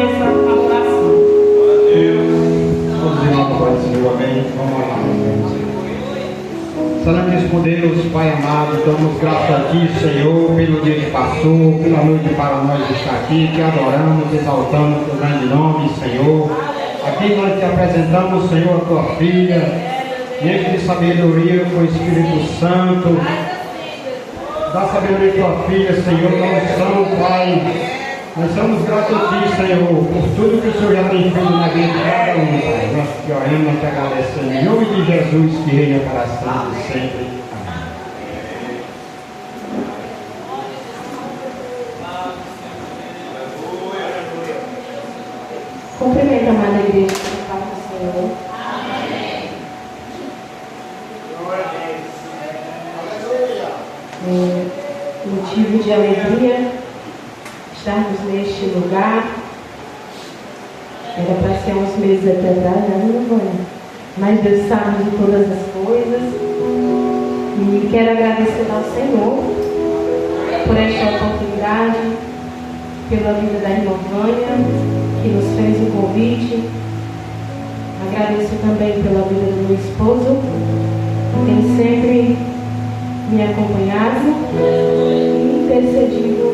essa adoração. Todos em nome do Senhor, amém. Vamos lá. Santíssimo Deus, Pai amado, damos graças a Ti, Senhor, pelo dia que passou, pela noite para nós estar aqui, que adoramos, exaltamos o grande nome, Senhor. Aqui nós te apresentamos, Senhor, a Tua filha, enche de sabedoria com o Espírito Santo. Dá sabedoria à Tua filha, Senhor, nós somos, Pai. Nós somos gratos a Ti, Senhor, por tudo que o Senhor já tem feito na vida de cada um, Pai. Nós te oramos, te agradecemos. Em nome de Jesus, que reina para sempre. Amém. Cumprimento a amada igreja com a paz do Senhor. Motivo de alegria estarmos neste lugar. Era para ser uns meses atrás, não foi? Mas Deus sabe de todas as coisas. E quero agradecer ao Senhor por esta oportunidade, pela vida da irmã Vânia, que nos fez o convite. Agradeço também pela vida do meu esposo, que tem sempre me acompanhado e intercedido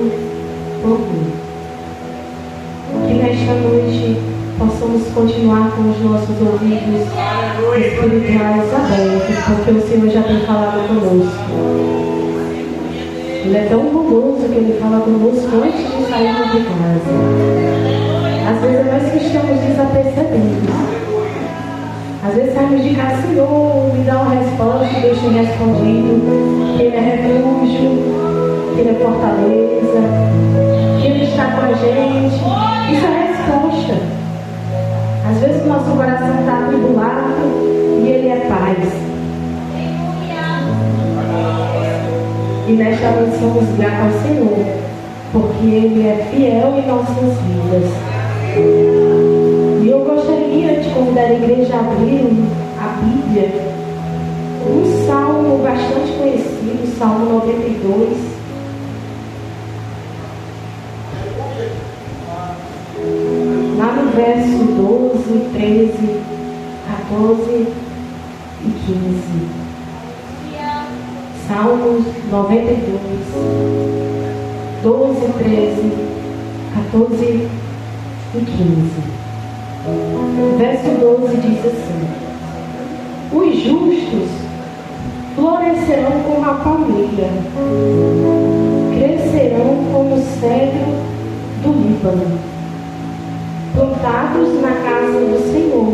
por mim. Que nesta noite possamos continuar com os nossos ouvidos espirituais abertos, porque o Senhor já tem falado conosco. Ele é tão bondoso que Ele fala conosco antes de sairmos de casa. Às vezes nós que estamos desapercebidos. Às vezes saímos de casa, Senhor, me dá uma resposta, deixa respondido. Ele é refúgio, Ele é fortaleza, Ele está com a gente. Isso é resposta. Às vezes o nosso coração está atribulado e Ele é paz. E nesta noite somos gratos ao Senhor, porque Ele é fiel em nossas vidas. E eu gostaria de convidar a igreja a abrir a Bíblia, um salmo bastante conhecido, o Salmo 92. Lá no verso 12, 13, 14 e 15. Salmos 92, 12, 13, 14 e 15. Verso 12 diz assim: os justos florescerão como a palmeira, crescerão como o cedro do Líbano, plantados na casa do Senhor,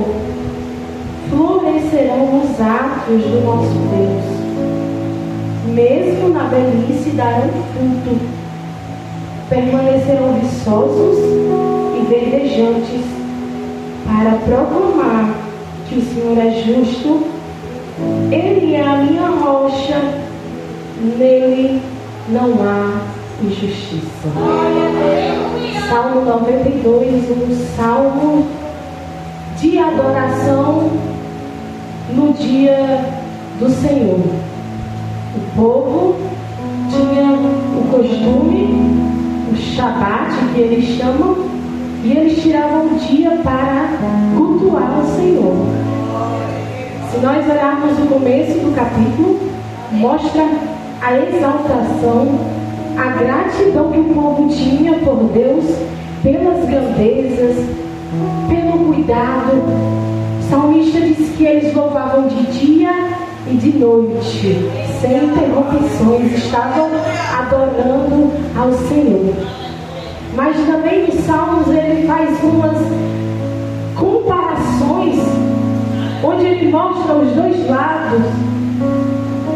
florescerão nos átrios do nosso Deus. Mesmo na velhice darão fruto, permanecerão viçosos e verdejantes, para proclamar que o Senhor é justo. Ele é a minha rocha, nele não há injustiça. Salmo 92, um salmo de adoração no dia do Senhor. O povo tinha o costume, o Shabat que eles chamam, e eles tiravam um dia para cultuar o Senhor. Se nós olharmos o começo do capítulo, mostra a exaltação, a gratidão que o povo tinha por Deus, pelas grandezas, pelo cuidado. O salmista diz que eles louvavam de dia e de noite, sem interrupções, estavam adorando ao Senhor. Mas também nos Salmos ele faz umas comparações, onde ele mostra os dois lados,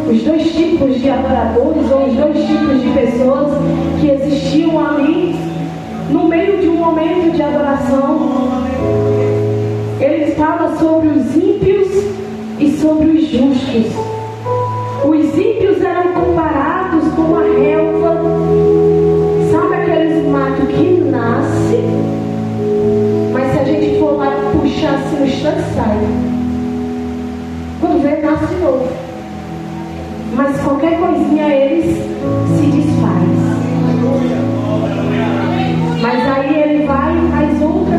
os dois tipos de adoradores, ou os dois tipos de pessoas que existiam ali, no meio de um momento de adoração. Ele fala sobre os ímpios e sobre os justos. Os ímpios eram comparados com a relva. Sabe aqueles matos que nasce, mas se a gente for lá puxar assim, o instante sai. Quando vê, nasce de novo. Mas qualquer coisinha eles se desfaz. Mas aí ele vai e faz outra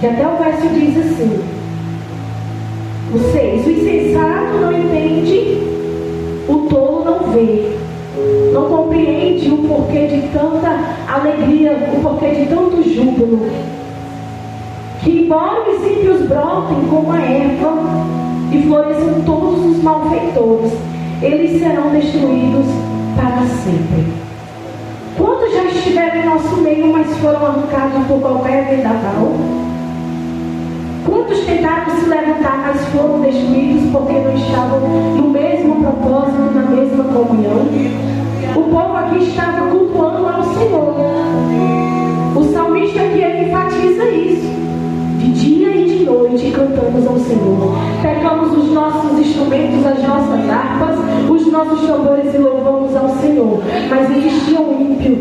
que até o verso diz assim: o 6, o insensato não entende, o tolo não vê, não compreende o porquê de tanta alegria, o porquê de tanto júbilo, que embora os ímpios brotem como a erva e floresçam todos os malfeitores, eles serão destruídos para sempre. Quantos já estiveram em nosso meio, mas foram arrancados por qualquer vendaval? Quantos tentaram se levantar, mas foram destruídos porque não estavam no mesmo propósito, na mesma comunhão? O povo aqui estava cultuando ao Senhor. O salmista aqui ele enfatiza isso. De dia e de noite cantamos ao Senhor. Pegamos os nossos instrumentos, as nossas harpas, os nossos tambores e louvamos ao Senhor. Mas existia um ímpio.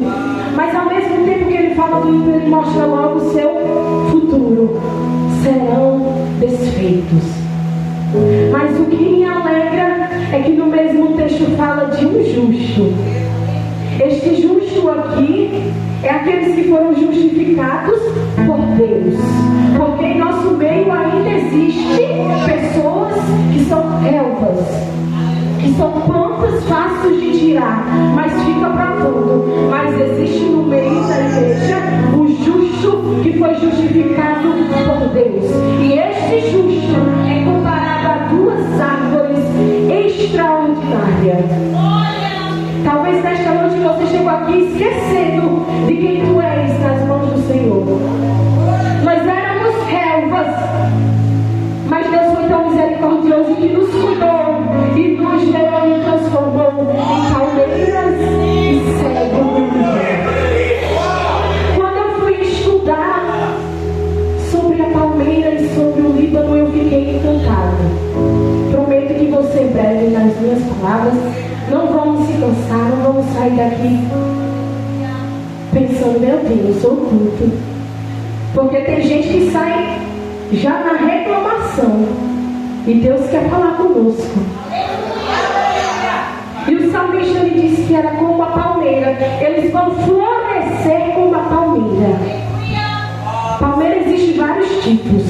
Mas ao mesmo tempo que ele fala do ímpio, ele mostra logo o seu futuro. Serão desfeitos. Mas o que me alegra é que no mesmo texto fala de um justo. Este justo aqui é aqueles que foram justificados por Deus. Porque em nosso meio ainda existem pessoas que são relvas, que são plantas fáceis de tirar, mas fica profundo. Mas existe no meio da igreja o justo que foi justificado por Deus. E este justo é comparado a duas árvores extraordinárias. Talvez nesta noite você chegou aqui esquecendo de quem tu és nas mãos do Senhor. Nós éramos relvas, mas Deus foi tão misericordioso que nos cuidou e nos gerou e transformou em palmeiras e cedro. Quando eu fui estudar sobre a palmeira e sobre o Líbano, eu fiquei encantada. Prometo que vou ser breve nas minhas palavras. Não vamos se cansar, não vamos sair daqui pensando, meu Deus, sou culto. Porque tem gente que sai já na reclamação. E Deus quer falar conosco. E o salmista lhe disse que era como a palmeira. Eles vão florescer como a palmeira. Palmeira existe vários tipos.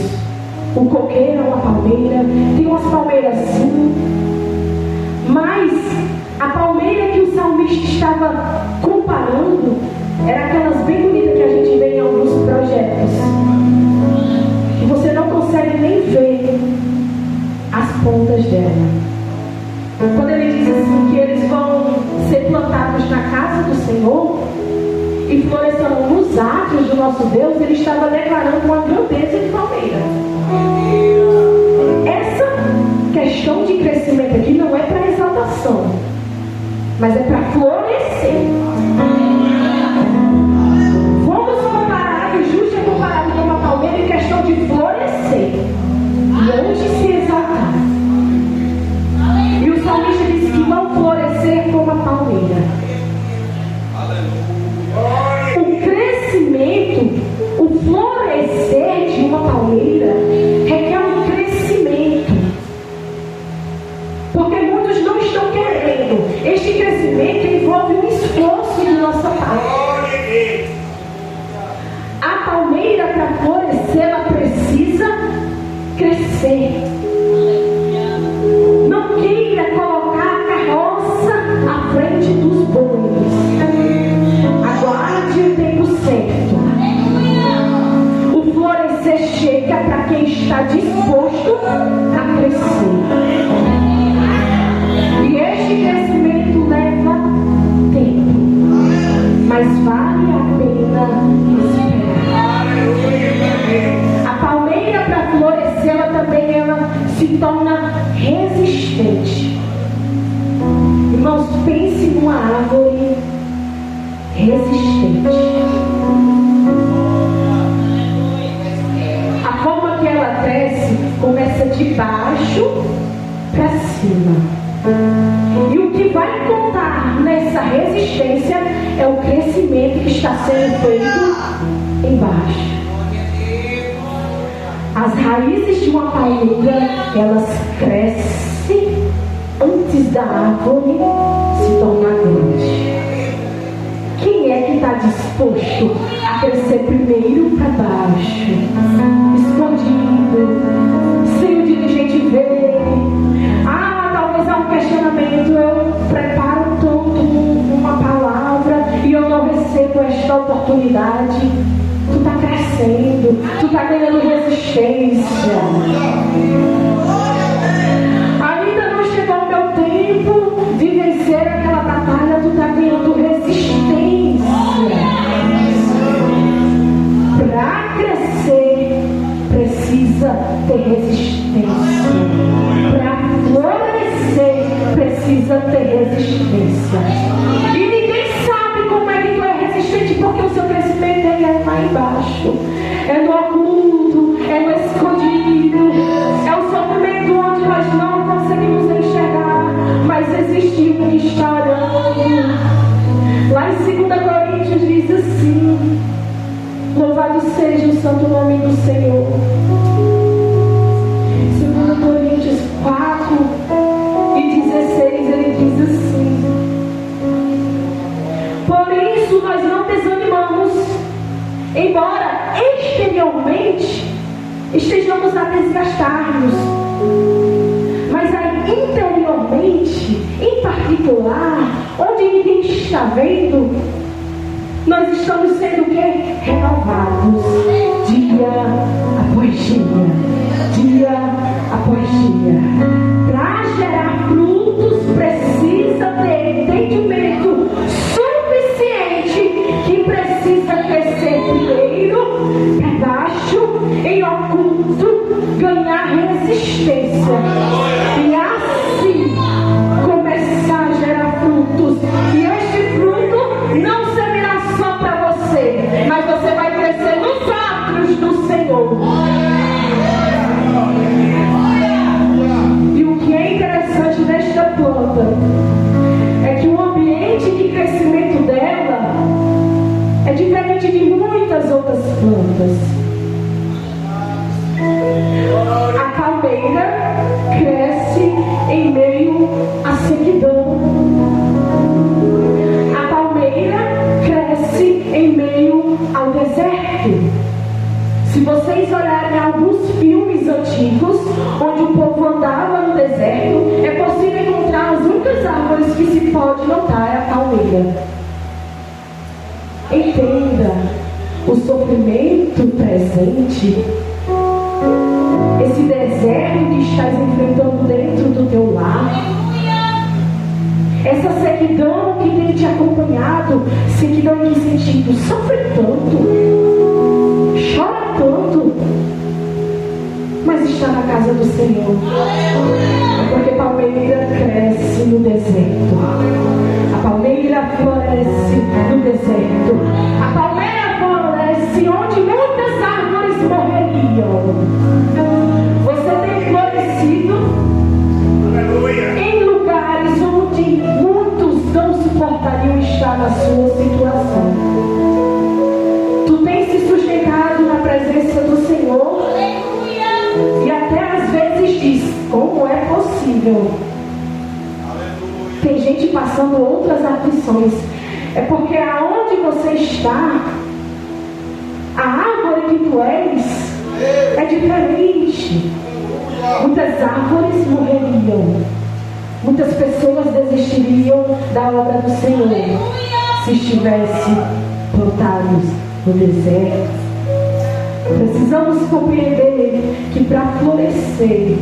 O coqueiro é uma palmeira. Tem umas palmeiras assim. Mas a palmeira que o salmista estava comparando era aquelas bem bonitas que a gente vê em alguns projetos, que você não consegue nem ver as pontas dela. Quando ele diz assim que eles vão ser plantados na casa do Senhor e florescerão nos átrios do nosso Deus, ele estava declarando uma grandeza de palmeira. Essa questão de crescimento aqui não é para exaltação, mas é para florescer. Vamos comparar, que o justo é comparado com uma palmeira em questão de florescer e onde se exaltar. E o salmista disse que vão florescer como a palmeira. O crescimento, o florescer de uma palmeira requer um crescimento. Porque muitos não estão querendo. Este crescimento envolve um esforço de nossa parte. A palmeira, para florescer, ela precisa crescer. Não queira colocar a carroça à frente dos bois. Aguarde o tempo certo. O florescer chega para quem está disposto a crescer. E este crescimento leva tempo, mas vale a pena esperar. A palmeira, para florescer, ela também se torna resistente. Irmãos, pense numa árvore resistente. A forma que ela cresce começa de baixo para cima. E o que vai contar nessa resistência é o crescimento que está sendo feito embaixo. As raízes de uma palmeira, elas crescem antes da árvore se tornar grande. Quem é que está disposto disposto a crescer primeiro para baixo, escondido, sem o dirigente ver. Talvez há um questionamento. Eu preparo tanto uma palavra e eu não recebo esta oportunidade. Tu está crescendo, tu está ganhando resistência. Ainda não chegou o meu tempo de vencer aquela batalha. Tu está ganhando resistência. Para crescer, precisa ter resistência. Para florescer, precisa ter resistência. E ninguém sabe como é que tu é resistente, porque o seu crescimento é lá embaixo, é no oculto, é no escondido, é o sofrimento onde nós não conseguimos enxergar, mas existe um que está orando. Lá em 2 Coríntios diz assim: louvado seja o santo nome do Senhor. 2 Coríntios 4 e 16, ele diz assim: por isso nós não desanimamos, embora exteriormente estejamos a desgastar-nos, mas aí interiormente, em particular, onde ninguém está vendo, nós estamos sendo o quê? Renovados, dia após dia após dia. Para gerar frutos, precisa ter entendimento suficiente que precisa crescer primeiro, para baixo, em oculto, ganhar resistência. E assim começar a gerar frutos. E este fruto não será só para você, mas você vai crescer nos atos do Senhor. E o que é interessante nesta planta é que o ambiente de crescimento dela é diferente de muitas outras plantas. A palmeira cresce em meio à sequidão. A palmeira cresce em meio ao deserto. Se vocês olharem alguns filmes antigos, onde o povo andava no deserto, é possível encontrar as únicas árvores que se pode notar é a palmeira. Entenda o sofrimento presente, esse deserto que estás enfrentando dentro do teu lar, essa sequidão que tem te acompanhado. Sequidão em que sentido? Sofre tanto, chora tanto, mas está na casa do Senhor. É porque a palmeira cresce no deserto. A palmeira floresce no deserto. A palmeira floresce onde muitas árvores morreriam. Você tem florescido em lugares onde muitos não suportariam estar na sua situação. Tu tens se sustentado na presença do Senhor. E até às vezes diz: como é possível? Tem gente passando outras aflições. É porque aonde você está, a árvore que tu és é diferente. Muitas árvores morreriam, muitas pessoas desistiriam da obra do Senhor se estivesse plantados no deserto. Precisamos compreender que para florescer,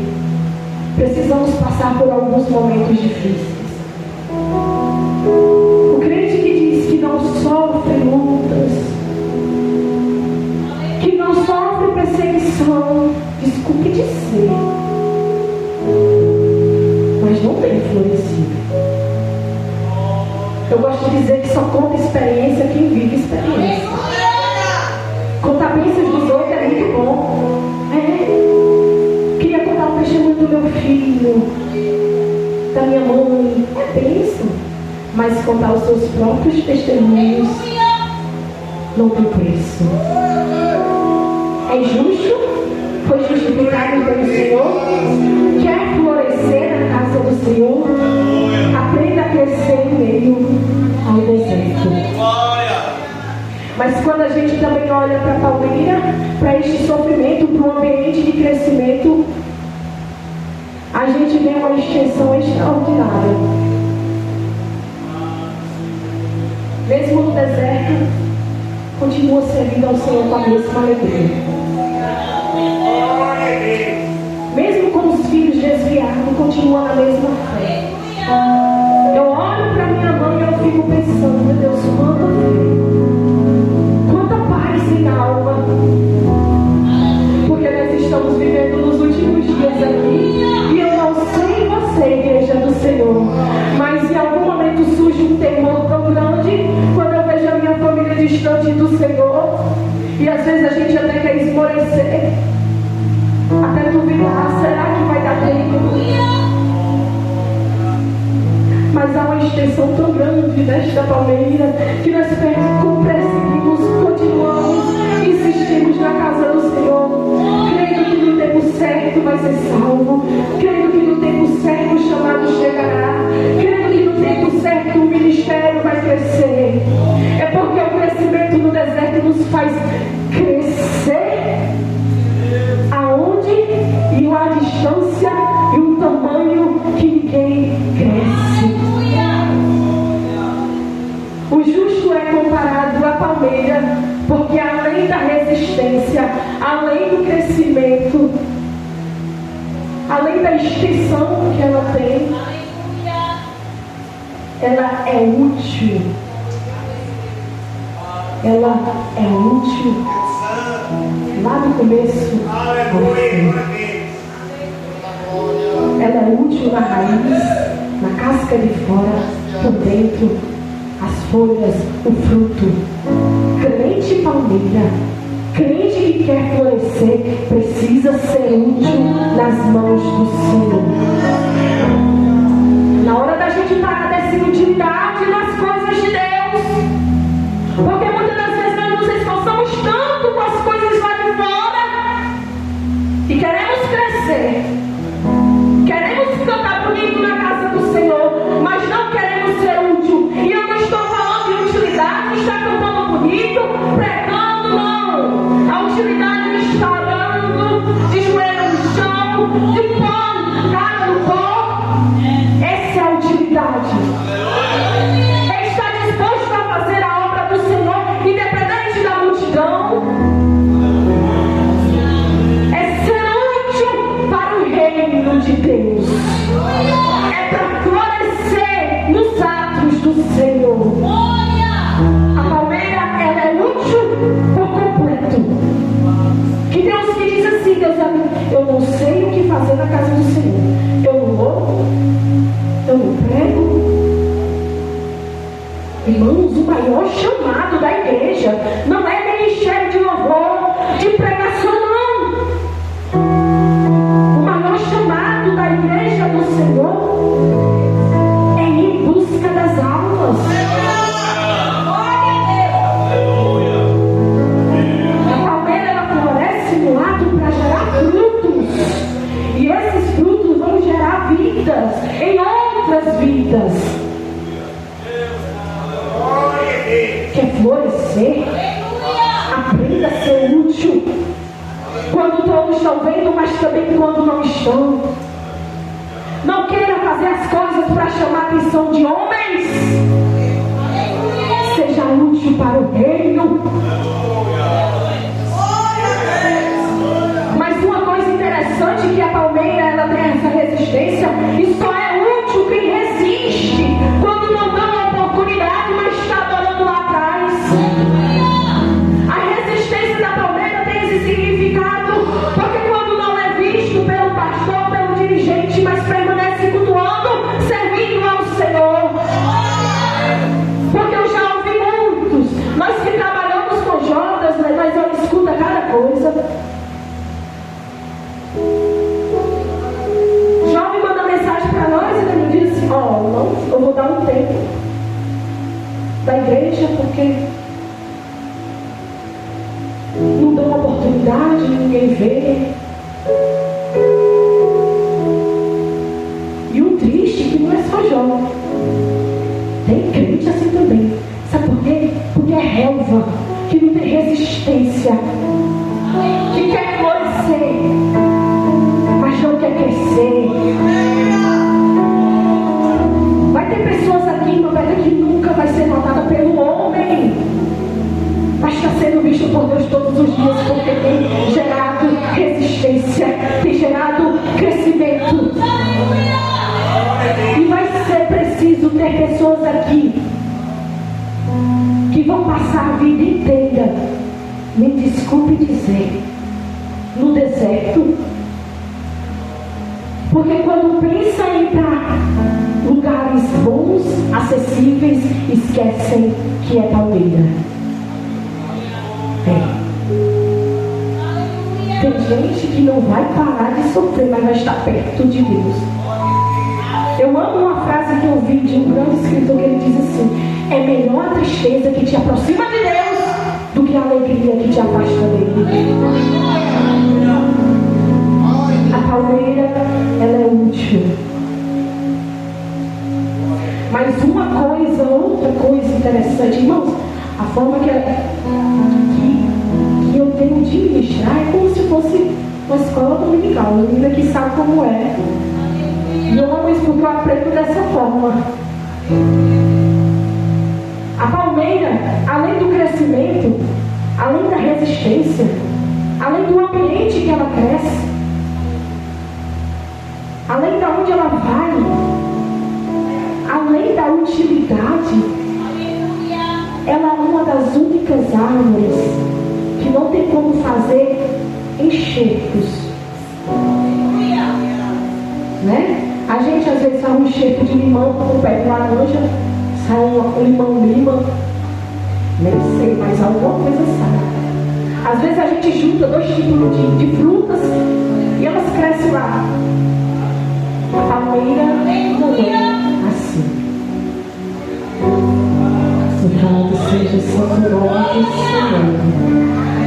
precisamos passar por alguns momentos difíceis. O crente que diz que não sofre lutas, que não sofre perseguição, desculpe dizer, mas não tem florescido. Eu gosto de dizer que só conta experiência quem vive experiência. Contar bênçãos dos outros é muito bom. Queria contar o testemunho do meu filho, da minha mãe, é bênção. Mas contar os seus próprios testemunhos não tem preço. É justo? Foi justificado pelo Senhor? Quer florescer na casa do Senhor? Aprenda a crescer em meio ao deserto. quando a gente também olha para a Palmeira, para este sofrimento, para um ambiente de crescimento, a gente vê uma extensão extraordinária. Mesmo no deserto, continua servindo ao Senhor com a mesma alegria. Mesmo com os filhos desviados, continua na mesma fé. Eu olho para minha mãe e eu fico pensando, meu Deus, quanta fé, quanta paz em alma. Porque nós estamos vivendo nos últimos dias aqui. E eu não sei você, igreja do Senhor, mas em algum momento surge um temor tão grande quando eu vejo a minha família distante do Senhor. E às vezes a gente até quer esmorecer, até duvidar, será que vai dar tempo? Mas há uma extensão tão grande desta palmeira que nós perseguimos, continuamos, insistimos na casa do Senhor, crendo que no tempo certo vai ser salvo, crendo que no tempo certo o chamado chegará, crendo que no tempo certo o ministério vai crescer. É porque o crescimento no deserto nos faz crescer aonde? E uma distância e um tamanho que ninguém cresce. O justo é comparado à palmeira, porque além da resistência, além do crescimento, além da extensão que ela tem, ela é útil. Ela é útil. Lá no começo, ela é útil na raiz, na casca de fora, por dentro, as folhas, o fruto. Crente palmeira, crente que quer florescer, precisa ser útil nas mãos do Senhor. Na hora da gente parar dessa inutilidade nas coisas de Deus, porque muitas das vezes nós nos esforçamos tanto com as coisas lá de fora e queremos crescer, queremos cantar bonito na casa do Senhor, mas não queremos ser útil. E eu não estou falando de utilidade, está cantando bonito, pregando, não. A utilidade está orando, de joelho no chão, de pó, cara no pó. Essa é a utilidade. É estar disposto a fazer a obra do Senhor, independente da multidão. É ser útil para o reino de Deus. É para florescer nos atos do Senhor. A palmeira, ela é útil por completo. Que Deus que diz assim, Deus, eu não sei o que fazer na casa do Senhor. Eu não louvo, eu não prego. Irmãos, o maior chamado da igreja não é ministério de louvor, de pregação, não. O maior chamado da igreja do Senhor é ir em busca das almas. A palmeira, ela floresce no ato para gerar frutos. E esses frutos vão gerar vidas em outras vidas. Quer florescer? Aprenda a ser útil. Quando todos estão vendo, mas também quando não estão. Não queira fazer as coisas para chamar a atenção de homens. Seja útil para o reino. Mas uma coisa interessante é que a palmeira, ela tem essa resistência, e só é útil quem resiste quando não dá uma oportunidade, mas está adorando lá atrás. A resistência da palmeira tem esse significado, porque quando não é visto pelo pastor, pelo dirigente, mas permanece cultuando, servindo ao Senhor. Porque eu já ouvi muitos, nós que trabalhamos com Jonas, mas eu escuto cada coisa. Jovem manda mensagem para nós e ele diz assim, não, eu vou dar um tempo da igreja porque não dão oportunidade, ninguém vê. E o triste é que não é só jovem, tem crente assim também. Sabe por quê? Porque é relva que não tem resistência, que quer florescer, mas não quer crescer. Vai ter pessoas aqui, irmã Beta, que nunca vai ser notada pelo homem, mas está sendo visto por Deus todos os dias, porque tem gerado resistência, tem gerado crescimento. E vai ser preciso ter pessoas aqui que vão passar a vida inteira, me desculpe dizer, no deserto. Porque quando pensa em ir para lugares bons, acessíveis, esquecem que é palmeira. Tem gente que não vai parar de sofrer, mas vai estar perto de Deus. Eu amo uma frase que eu vi de um grande escritor, que ele diz assim: é melhor a tristeza que te aproxima de Deus do que a alegria que te afasta dele. A palmeira, ela é útil. Mas outra coisa interessante, irmãos, a forma que eu tenho de ministrar é como se fosse uma escola dominical. A menina que sabe como é. E eu amo isso porque eu aprendo dessa forma. A palmeira, além do crescimento, além da resistência, além do ambiente que ela cresce, além de onde ela vai, além da utilidade, ela é uma das únicas árvores que não tem como fazer enxertos, né? A gente às vezes faz um enxerto de limão com um pé de laranja, sai um limão-lima, nem sei, mas alguma coisa sai. Às vezes a gente junta 2 tipos de frutas e elas crescem lá. A palmeira não é assim. Louvado seja o santo nome do Senhor.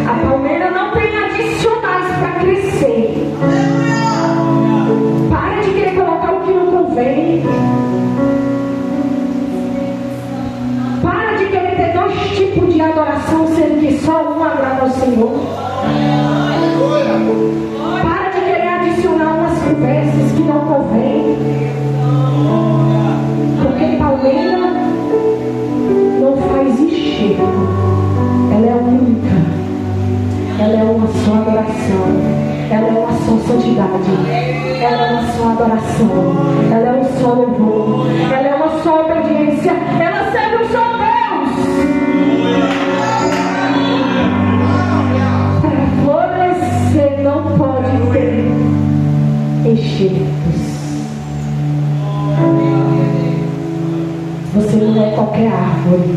A palmeira não tem adicionais para crescer. Para de querer colocar o que não convém. Para de querer ter 2 tipos de adoração, sendo que só um agrada ao Senhor. Para de querer adicionar umas conversas que não convém. Porque palmeira não faz enxerto. Ela é única. Ela é uma só adoração. Ela é uma só santidade. Ela é uma só adoração. Ela é um só louvor. Ela é uma só obediência. Ela serve um só Deus. Para florescer não pode ter enxertos. Você não é qualquer árvore.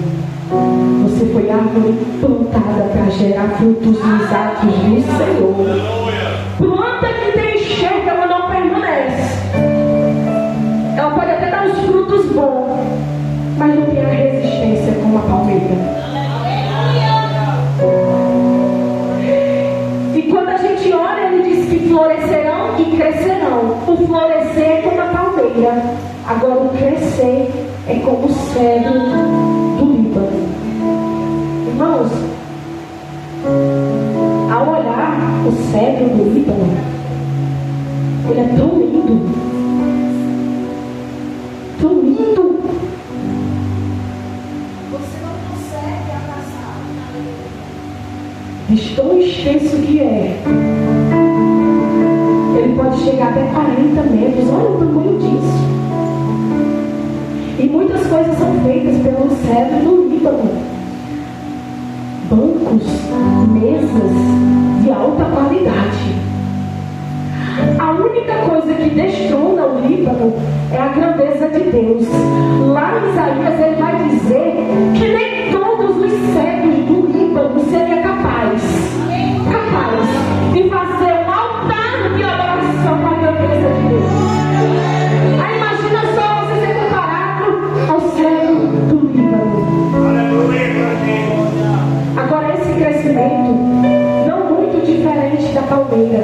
Você foi árvore plantada para gerar frutos exatos do Senhor. Planta que tem enxerto, ela não permanece. Ela pode até dar os frutos bons, mas não tem a resistência como a palmeira. E quando a gente olha, ele diz que florescerão e crescerão. O florescer é como a palmeira. Agora o crescer é como o cedro do Líbano. Irmãos, ao olhar o cedro do Líbano, ele é tão lindo, tão lindo. Você não consegue abraçar. De tão extenso que é. Ele pode chegar até 40 metros. Olha o tamanho disso. E muitas coisas são feitas pelo cedro do Líbano. Bancos, mesas de alta qualidade. A única coisa que destrona o Líbano é a grandeza de Deus. Lá em Isaías ele vai dizer que nem todos os cedros do Líbano seriam capazes de fazer um altar de adoração à grandeza de Deus. Aí imagina só você ser comparado ao cedro do Líbano. Agora esse crescimento não muito diferente da palmeira.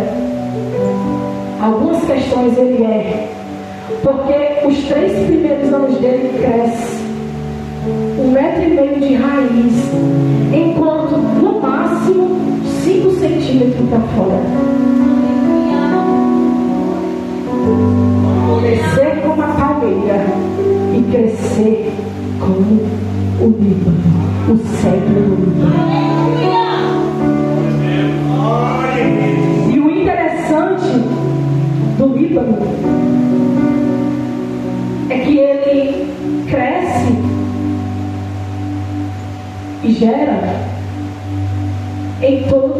Algumas questões ele é, porque os 3 primeiros anos dele cresce 1,5 metro de raiz, enquanto no máximo 5 centímetros para fora. Descer como a palmeira e crescer como o Líbano, o cedro do Líbano. E o interessante do Líbano é que ele cresce e gera em todo